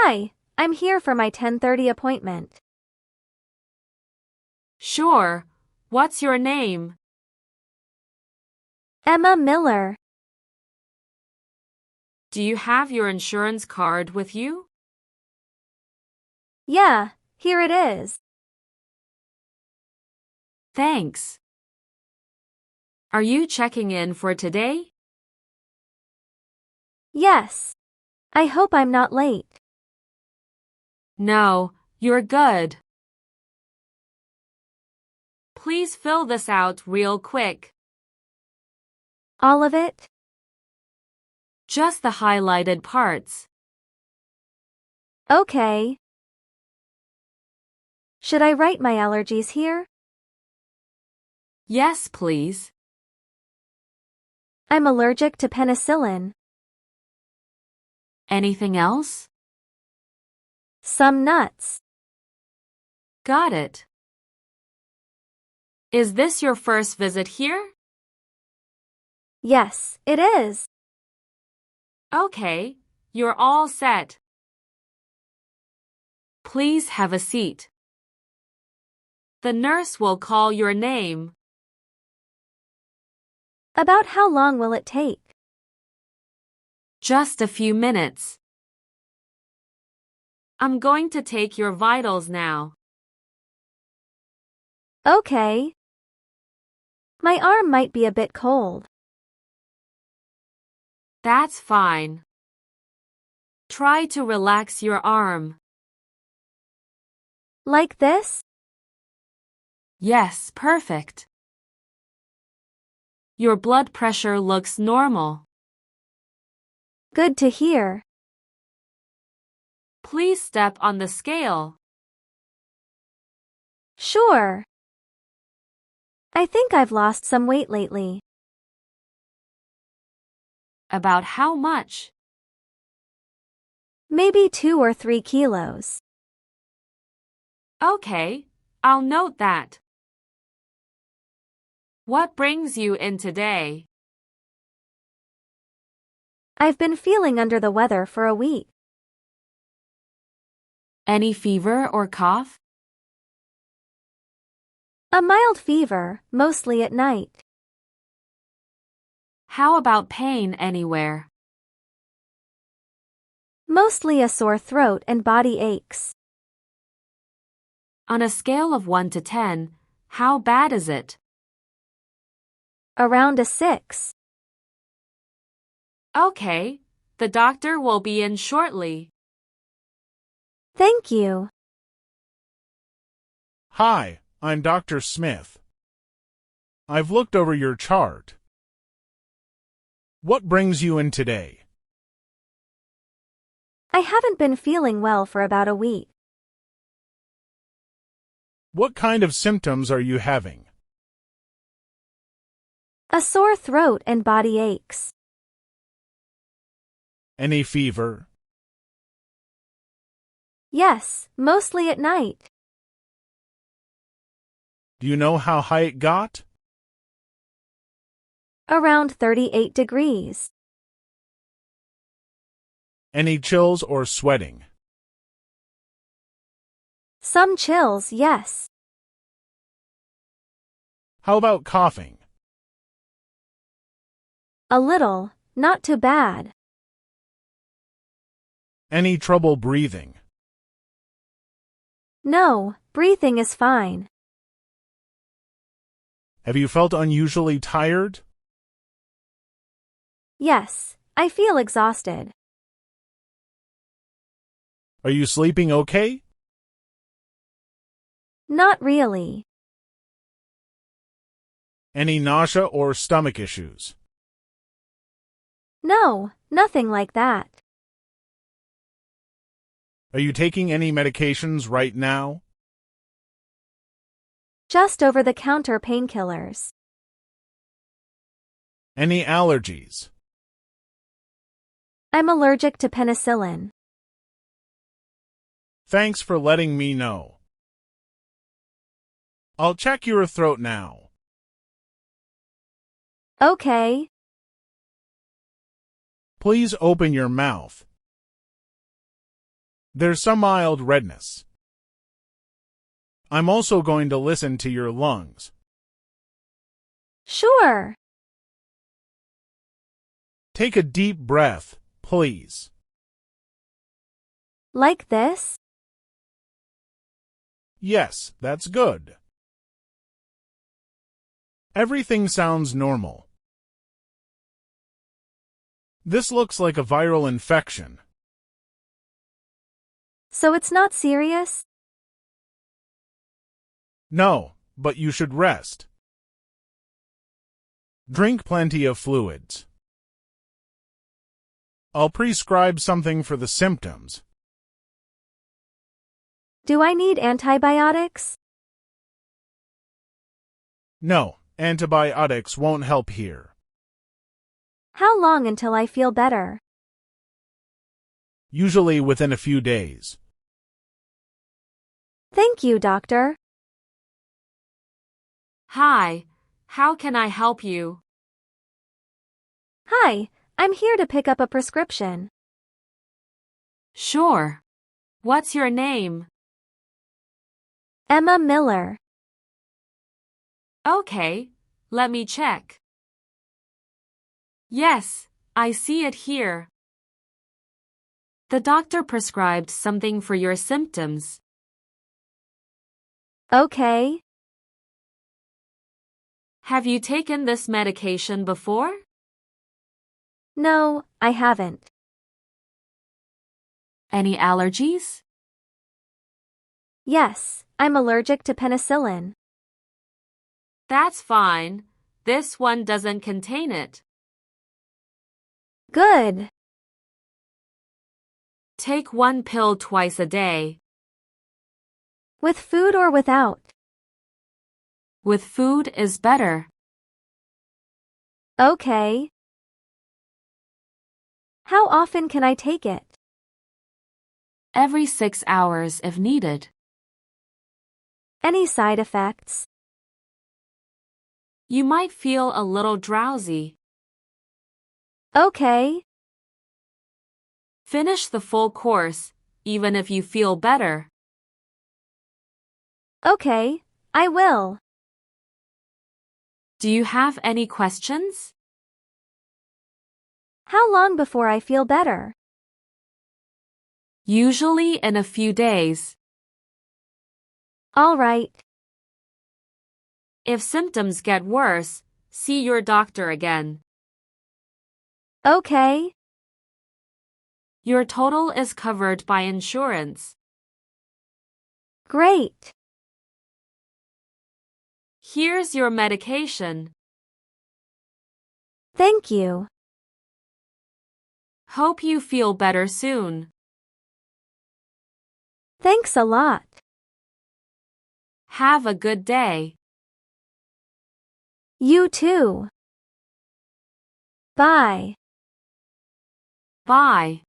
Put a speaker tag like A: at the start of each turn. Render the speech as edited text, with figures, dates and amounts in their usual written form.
A: Hi, I'm here for my 10:30 appointment.
B: Sure. What's your name?
A: Emma Miller.
B: Do you have your insurance card with you?
A: Yeah, here it is.
B: Thanks. Are you checking in for today?
A: Yes. I hope I'm not late.
B: No, you're good. Please fill this out real quick.
A: All of it?
B: Just the highlighted parts.
A: Okay. Should I write my allergies here?
B: Yes, please.
A: I'm allergic to penicillin.
B: Anything else?
A: Some nuts.
B: Got it. Is this your first visit here?
A: Yes, it is.
B: Okay, you're all set. Please have a seat. The nurse will call your name.
A: About how long will it take?
B: Just a few minutes. I'm going to take your vitals now.
A: Okay. My arm might be a bit cold.
B: That's fine. Try to relax your arm.
A: Like this?
B: Yes, perfect. Your blood pressure looks normal.
A: Good to hear.
B: Please step on the scale.
A: Sure. I think I've lost some weight lately.
B: About how much?
A: Maybe 2 or 3 kilos.
B: Okay, I'll note that. What brings you in today?
A: I've been feeling under the weather for a week.
B: Any fever or cough?
A: A mild fever, mostly at night.
B: How about pain anywhere?
A: Mostly a sore throat and body aches.
B: On a scale of 1 to 10, how bad is it?
A: Around a 6.
B: Okay, the doctor will be in shortly.
A: Thank you.
C: Hi, I'm Dr. Smith. I've looked over your chart. What brings you in today?
A: I haven't been feeling well for about a week.
C: What kind of symptoms are you having?
A: A sore throat and body aches.
C: Any fever?
A: Yes, mostly at night.
C: Do you know how high it got?
A: Around 38 degrees.
C: Any chills or sweating?
A: Some chills, yes.
C: How about coughing?
A: A little, not too bad.
C: Any trouble breathing?
A: No, breathing is fine.
C: Have you felt unusually tired?
A: Yes, I feel exhausted.
C: Are you sleeping okay?
A: Not really.
C: Any nausea or stomach issues?
A: No, nothing like that.
C: Are you taking any medications right now?
A: Just over-the-counter painkillers.
C: Any allergies?
A: I'm allergic to penicillin.
C: Thanks for letting me know. I'll check your throat now.
A: Okay.
C: Please open your mouth. There's some mild redness. I'm also going to listen to your lungs.
A: Sure.
C: Take a deep breath, please.
A: Like this?
C: Yes, that's good. Everything sounds normal. This looks like a viral infection.
A: So it's not serious?
C: No, but you should rest. Drink plenty of fluids. I'll prescribe something for the symptoms.
A: Do I need antibiotics?
C: No, antibiotics won't help here.
A: How long until I feel better?
C: Usually within a few days.
A: Thank you, doctor.
B: Hi, how can I help you?
A: Hi, I'm here to pick up a prescription.
B: Sure. What's your name?
A: Emma Miller.
B: Okay, let me check. Yes, I see it here. The doctor prescribed something for your symptoms.
A: Okay.
B: Have you taken this medication before?
A: No, I haven't.
B: Any allergies?
A: Yes, I'm allergic to penicillin.
B: That's fine. This one doesn't contain it.
A: Good.
B: Take one pill twice a day.
A: With food or without?
B: With food is better.
A: Okay. How often can I take it?
B: Every 6 hours if needed.
A: Any side effects?
B: You might feel a little drowsy.
A: Okay.
B: Finish the full course, even if you feel better.
A: Okay, I will.
B: Do you have any questions?
A: How long before I feel better?
B: Usually in a few days.
A: All right.
B: If symptoms get worse, see your doctor again.
A: Okay.
B: Your total is covered by insurance.
A: Great.
B: Here's your medication.
A: Thank you.
B: Hope you feel better soon.
A: Thanks a lot.
B: Have a good day.
A: You too. Bye.
B: Bye.